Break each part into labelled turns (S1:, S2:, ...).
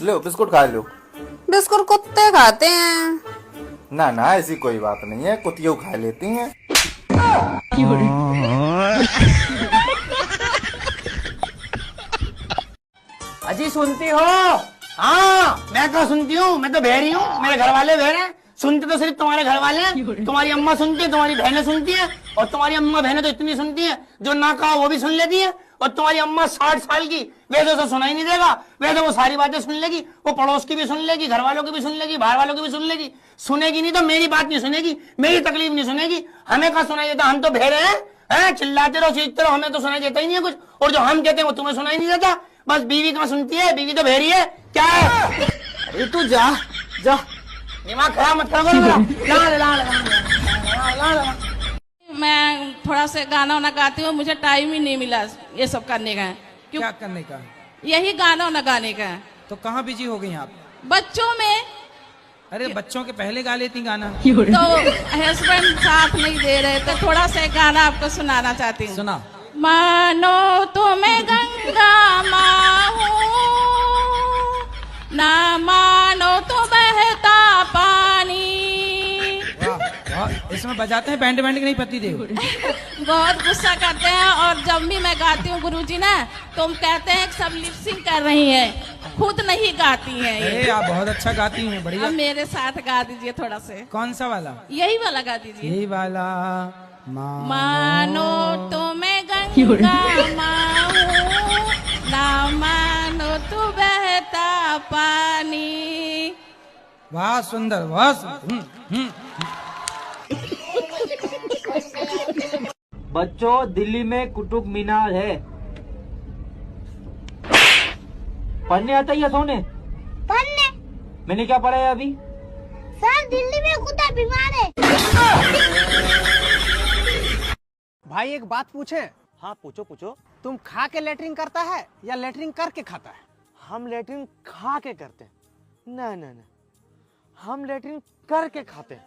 S1: लो biscuit खा लो।
S2: Biscuit कुत्ते खाते हैं।
S1: ना ना ऐसी कोई बात नहीं है, कुतियों खा लेती हैं।
S3: अजी सुनती हो? हाँ मैं तो सुनती हूँ, मैं तो बहरी हूँ, मेरे घर वाले बहरे हैं। सुनते तो सिर्फ तुम्हारे घर वाले हैं। तुम्हारी अम्मा सुनती है, तुम्हारी बहनें सुनती है, और तुम्हारी अम्मा बहनें तो इतनी सुनती है जो ना कहा वो भी सुन लेती है। और तुम्हारी अम्मा 60 साल की, वैसे तो सुनाई नहीं देगा, वैसे वो सारी बातें सुन लेगी, वो पड़ोस की भी सुन लेगी, घर वालों की भी सुन लेगी, बाहर वालों की भी सुन लेगी। सुनेगी नहीं तो मेरी बात नहीं सुनेगी, मेरी तकलीफ नहीं सुनेगी। हमें कहा सुनाई देता? हम तो बहरे हैं, चिल्लाते रहो चीखते रहो, हमें तो सुनाई देता ही नहीं है कुछ। और जो हम कहते हैं वो तुम्हें सुनाई नहीं देता। बस बीवी कहाँ सुनती है, बीवी तो बहरी है क्या है?
S1: अरे तू जा जा,
S3: दिमाग खराब मत करो मेरा।
S4: मैं थोड़ा सा गाना वाना गाती हूँ, मुझे टाइम ही नहीं मिला ये सब करने का।
S5: क्या करने का?
S4: यही गाना वाना गाने का।
S5: तो कहाँ बिजी हो गई आप?
S4: बच्चों में।
S5: अरे बच्चों के पहले गा लेती गाना।
S4: तो हस्बैंड साथ नहीं दे रहे, तो थोड़ा सा गाना आपको सुनाना चाहती हूँ।
S5: सुना।
S4: मानो तुम्हें गंगा माँ हूँ, ना मानो तो बहता पानी।
S5: वाह वाह, इसमें बजाते हैं बैंड बैंड की नहीं पति देव?
S4: बहुत गुस्सा करते हैं, और जब भी मैं गाती हूँ गुरुजी ना, तो हम कहते हैं कि सब लिपसिंग कर रही हैं, खुद नहीं गाती हैं ये।
S5: अरे आप बहुत अच्छा गाती हैं, बढ़िया।
S4: अब मेरे साथ गा दीजिए थोड़ा से।
S5: कौन सा वाला?
S4: यही वाला गा दीजिए।
S5: यही वाला।
S4: मानो तो मैं गंगा माँ हूँ, ना मानो तो बहता पानी।
S5: वाह सुंदर, वाह सुंदर।
S6: बच्चों, दिल्ली में कुतुब मीनार है। पढ़ने आता है या सोने?
S7: पढ़ने।
S6: मैंने क्या पढ़ा है अभी?
S7: सर दिल्ली में कुत्ता बीमार है।
S8: भाई एक बात पूछे?
S9: हाँ पूछो पूछो।
S8: तुम खा के लेटरिन करता है या लेटरिन करके खाता है?
S9: हम लेटरिन खा के करते हैं। ना ना ना, हम लेटरिन करके खाते हैं।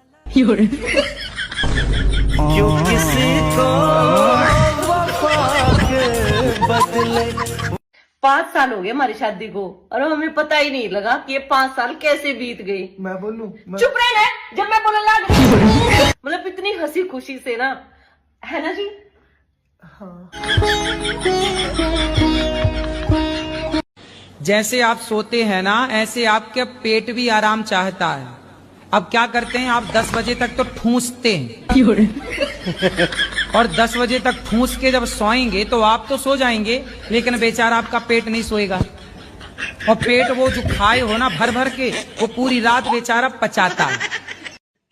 S10: क्यों किसी को वफा के बदले।
S11: 5 साल हो गए हमारी शादी को, और हमें पता ही नहीं लगा कि ये 5 साल कैसे बीत गई।
S1: मैं बोलूं?
S11: चुप रहे ना, जब मैं बोलने लग मतलब इतनी हंसी खुशी से ना, है ना जी?
S1: हाँ।
S5: जैसे आप सोते हैं ना, ऐसे आपके पेट भी आराम चाहता है। अब क्या करते हैं आप? 10 बजे तक तो ठूंसते हैं और 10 बजे तक ठूंस के जब सोएंगे तो आप तो सो जाएंगे, लेकिन बेचारा आपका पेट नहीं सोएगा। और पेट वो जो खाए हो ना भर भर के, वो पूरी रात बेचारा पचाता है।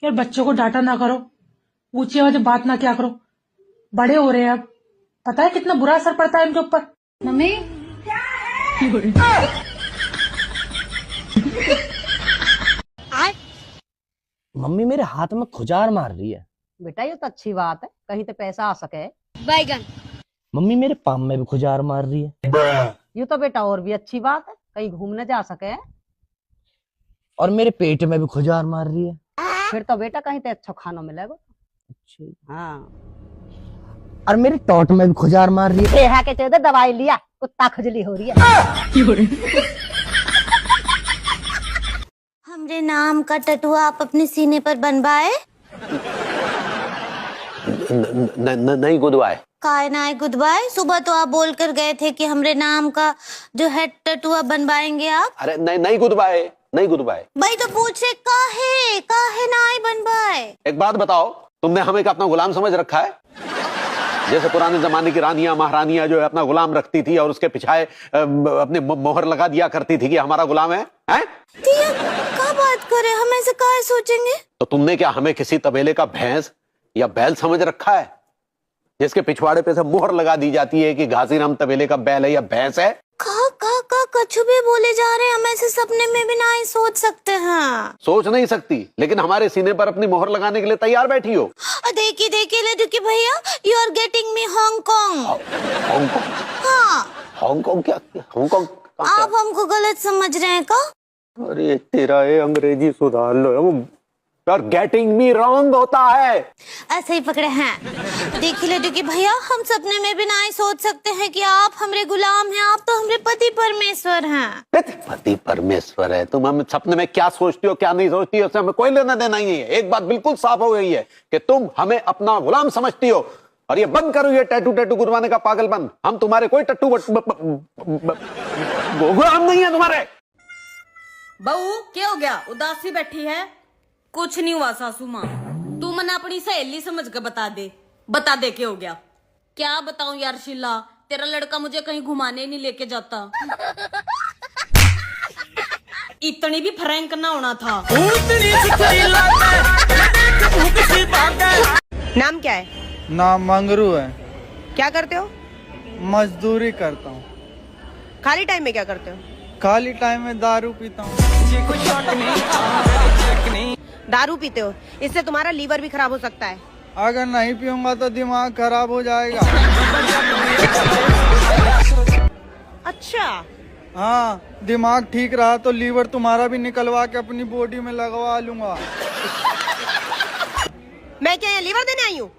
S12: यार बच्चों को डांटा ना करो, ऊंची आवाज में बात ना किया करो, बड़े हो रहे हैं अब, पता है कितना बुरा असर पड़ता है इनके ऊपर।
S7: मम्मी
S8: मम्मी मेरे हाथ में खुजार मार रही है।
S13: बेटा ये तो अच्छी बात है, कहीं तो पैसा आ सके।
S7: बैगन।
S8: मम्मी मेरे पाम में भी खुजार मार रही है।
S13: ये तो बेटा और भी अच्छी बात है, कहीं घूमने जा सके।
S8: और मेरे पेट में भी खुजार मार रही है।
S13: फिर तो बेटा कहीं तो अच्छा खाना मिलेगा।
S8: अच्छा।
S13: हाँ।
S8: और मेरे टोट में भी खुजार मार रही है।
S13: है के चलते दवाई लिया, कुत्ता खुजली हो रही है।
S7: हमरे नाम का टटुआ आप अपने सीने पर बनवाए?
S9: नहीं गुदवाए।
S7: काय ना गुदवाए? सुबह तो आप बोल कर गए थे कि हमरे नाम का जो है टटुआ बनवाएंगे आप।
S9: अरे नहीं गुदवाए, नहीं गुदवाए।
S7: भाई तो पूछे काहे काहे ना बनवाए।
S9: एक बात बताओ, तुमने हमें क्या अपना गुलाम समझ रखा है? जैसे पुराने जमाने की रानियां महारानियां जो है अपना गुलाम रखती थी और उसके पीछे अपने मोहर लगा दिया करती थी कि हमारा गुलाम है?
S7: क्या बात करे, हम ऐसे काहे सोचेंगे?
S9: तो तुमने क्या हमें किसी तबेले का भैंस या बैल समझ रखा है, जिसके पिछवाड़े पे से मोहर लगा दी जाती है कि घासीराम तबेले का बैल है या भैंस है?
S7: कछु भी बोले जा रहे हैं, हम ऐसे सपने में भी नहीं सोच सकते हैं।
S9: सोच नहीं सकती, लेकिन हमारे सीने पर अपनी मोहर लगाने के लिए तैयार बैठी हो।
S7: देखिए लड़की भैया, you are getting me Hong Kong.
S9: Hong Kong?
S7: हाँ।
S9: हांगकांग क्या? हांगकांग
S7: आप हमको गलत समझ रहे हैं का?
S9: अरे तेरा ये अंग्रेजी सुधार लो। और गेटिंग मी रॉन्ग होता है।
S7: ऐसे ही पकड़े हैं। देखिए लड्डू की भैया, हम सपने में भी नहीं सोच सकते हैं कि आप हमरे गुलाम हैं। आप तो हमरे पति परमेश्वर हैं।
S9: पति परमेश्वर है, तुम हम सपने में क्या सोचती हो क्या नहीं सोचती हो उससे हमें कोई लेना देना ही नहीं है। एक बात बिल्कुल साफ हो गई है कि तुम हमें अपना गुलाम समझती हो। और ये बंद करो ये टैटू टैटू गुरवाने का पागलपन। हम तुम्हारे कोई टट्टू गुलाम नहीं है तुम्हारे।
S11: बहू क्या हो गया, उदासी बैठी है? कुछ नहीं हुआ सासू माँ, तू मन अपनी सहेली समझ के बता दे क्या हो गया। क्या बताऊं यार शीला, तेरा लड़का मुझे कहीं घुमाने नहीं लेके जाता। इतनी भी फ्रैंक ना होना था।
S13: नाम क्या है?
S10: नाम मंगरू है।
S13: क्या करते हो?
S10: मजदूरी करता हूँ।
S13: खाली टाइम में क्या करते हो?
S10: खाली टाइम में दारू पीता हूँ।
S13: दारू पीते हो, इससे तुम्हारा लीवर भी खराब हो सकता है।
S10: अगर नहीं पीऊंगा तो दिमाग खराब हो जाएगा।
S13: अच्छा।
S10: हाँ, दिमाग ठीक रहा तो लीवर तुम्हारा भी निकलवा के अपनी बॉडी में लगवा लूंगा।
S13: मैं क्या यहाँ लीवर देने आई हूँ?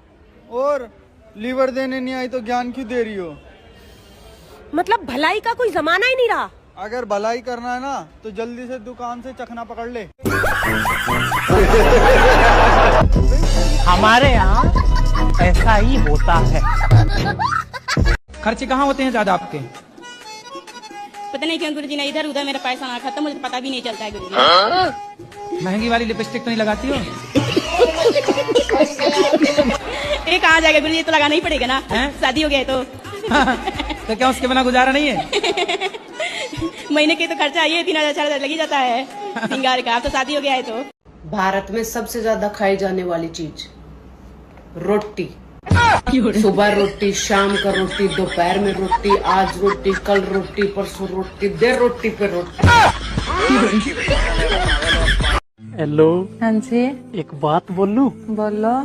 S10: और लीवर देने नहीं आई तो ज्ञान क्यों दे रही हो?
S13: मतलब भलाई का कोई जमाना ही नहीं रहा।
S10: अगर भलाई करना है ना तो जल्दी से दुकान से चखना पकड़ ले।
S3: हमारे यहाँ ऐसा ही होता है।
S5: खर्चे कहाँ होते हैं ज्यादा आपके?
S4: पता नहीं क्यों गुरुजी ने इधर उधर मेरा पैसा ना खत्म, मुझे पता भी नहीं चलता है गुरुजी।
S5: महंगी वाली लिपस्टिक तो नहीं लगाती हो?
S4: ये कहाँ जाएगा गुरुजी, तो लगाना ही पड़ेगा ना। शादी हो गया है
S5: तो क्या उसके बिना गुजारा नहीं है?
S4: महीने के तो खर्चा ये 3,000 4,000 लग ही जाता है सिंगार का। अब तो शादी हो गया है। तो
S11: भारत में सबसे ज्यादा खाई जाने वाली चीज रोटी। सुबह रोटी, शाम का रोटी, दोपहर में रोटी, आज रोटी, कल रोटी, परसों रोटी, देर रोटी पे रोटी।
S12: हेलो। हाँ जी।
S3: एक बात बोलूं?
S12: बोलो।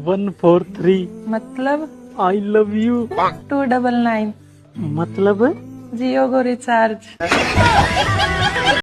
S3: 143
S12: मतलब?
S3: I love you.
S12: 299
S3: मतलब?
S12: जियो को रिचार्ज।